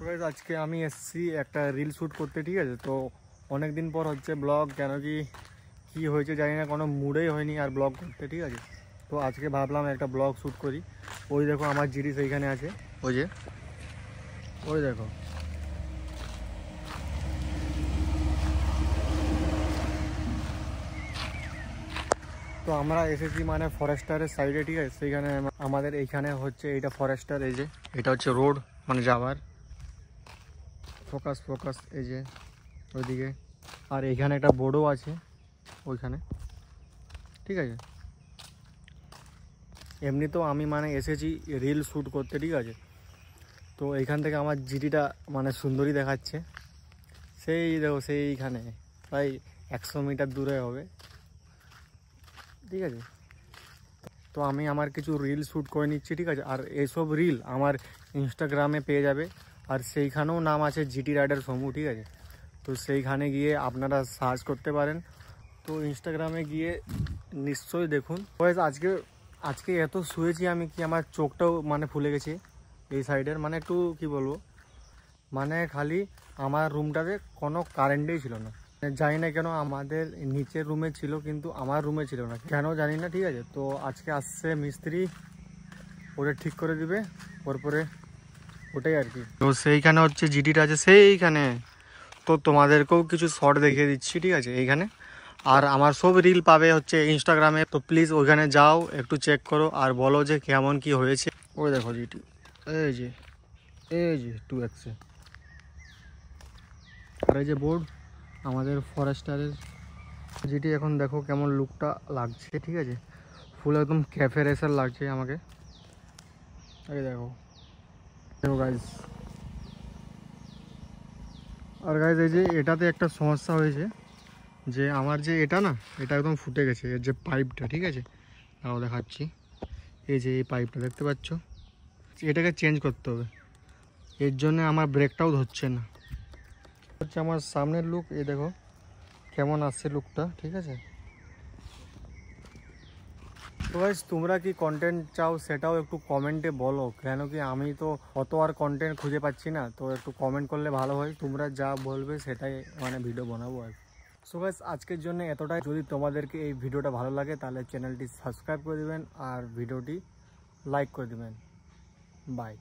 Guys আজকে আমি এসেছি একটা রিল শ্যুট করতে, ঠিক আছে। তো অনেক দিন পর হচ্ছে ব্লগ, কেন কি হয়েছে জানি না, কোনো মুডেই হয়নি আর ব্লগ করতে, ঠিক আছে। তো আজকে ভাবলাম একটা ব্লগ শ্যুট করি। ওই দেখো আমার জিডি সেইখানে আছে, ওই দেখো। তো আমরা এসেছি মানে ফরেস্টারের সাইডে, ঠিক আছে। সেইখানে আমাদের এইখানে হচ্ছে এইটা ফরেস্টার, এই যে এটা হচ্ছে রোড মানে যাওয়ার। ফোকাস এই যে ওইদিকে, আর এইখানে একটা বোর্ডও আছে ওইখানে, ঠিক আছে। এমনিতেও আমি মানে এসেছি রিল শ্যুট করতে, ঠিক আছে। তো এইখান থেকে আমার জিডিটা মানে সুন্দরী দেখাচ্ছে, সেই দেখো সেইখানে প্রায় 100 মিটার দূরে হবে, ঠিক আছে। তো আমি আমার কিছু রিল শ্যুট করে নিচ্ছি, ঠিক আছে। আর এইসব রিল আমার ইনস্টাগ্রামে পেয়ে যাবে, আর সেইখানেও নাম আছে জিটি রাইডার সমু, ঠিক আছে। তো সেইখানে গিয়ে আপনারা সার্চ করতে পারেন। তো ইনস্টাগ্রামে গিয়ে নিশ্চয়ই দেখুন। আজকে এত শুয়েছি আমি কি আমার চোখটাও মানে ফুলে গেছে এই সাইডের, মানে একটু কি বলবো, মানে খালি আমার রুমটাতে কোনো কারেন্টই ছিল না। জানি না কেন, আমাদের নিচের রুমে ছিল কিন্তু আমার রুমে ছিল না, কেন জানি না, ঠিক আছে। তো আজকে আসছে মিস্ত্রি, ওটা ঠিক করে দিবে, পরে ওটাই আর কি। তো সেইখানে হচ্ছে জিডিটা আছে সেইখানে। তো তোমাদেরকেও কিছু শর্ট দেখিয়ে দিচ্ছি, ঠিক আছে, এইখানে। আর আমার সব রিল পাবে হচ্ছে ইনস্টাগ্রামে, তো প্লিজ ওইখানে যাও, একটু চেক করো আর বলো যে কেমন কি হয়েছে। ওই দেখো জিটি, এই যে 2x, আর এই যে বোর্ড আমাদের ফরেস্টারের জিটি। এখন দেখো কেমন লুকটা লাগছে, ঠিক আছে। ফুল একদম ক্যাফে রেসার লাগছে আমাকে, এই দেখো গাইজ। আর গাইজ এই যে এটাতে একটা সমস্যা হয়েছে, যে আমার যে এটা একদম ফুটে গেছে, এর যে পাইপটা, ঠিক আছে। তাও দেখাচ্ছি, এই যে এই পাইপটা দেখতে পাচ্ছ, এটাকে চেঞ্জ করতে হবে। এর জন্য আমার ব্রেকটাও ধরছে না। হচ্ছে আমার সামনের লুক, এই দেখো কেমন আসছে লুকটা, ঠিক আছে। তো গাইস তোমরা কি কন্টেন্ট চাও সেটাও একটু কমেন্টে বলো, কেন কি আমি তো অত আর কন্টেন্ট খুঁজে পাচ্ছি না। তো একটু কমেন্ট করলে ভালো হয়, তোমরা যা বলবে সেটাই মানে ভিডিও বানাবো আর। সো গাইস আজকের জন্য এতটাই। যদি তোমাদেরকে এই ভিডিওটা ভালো লাগে তাহলে চ্যানেলটি সাবস্ক্রাইব করে দিবেন আর ভিডিওটি লাইক করে দিবেন। বাই।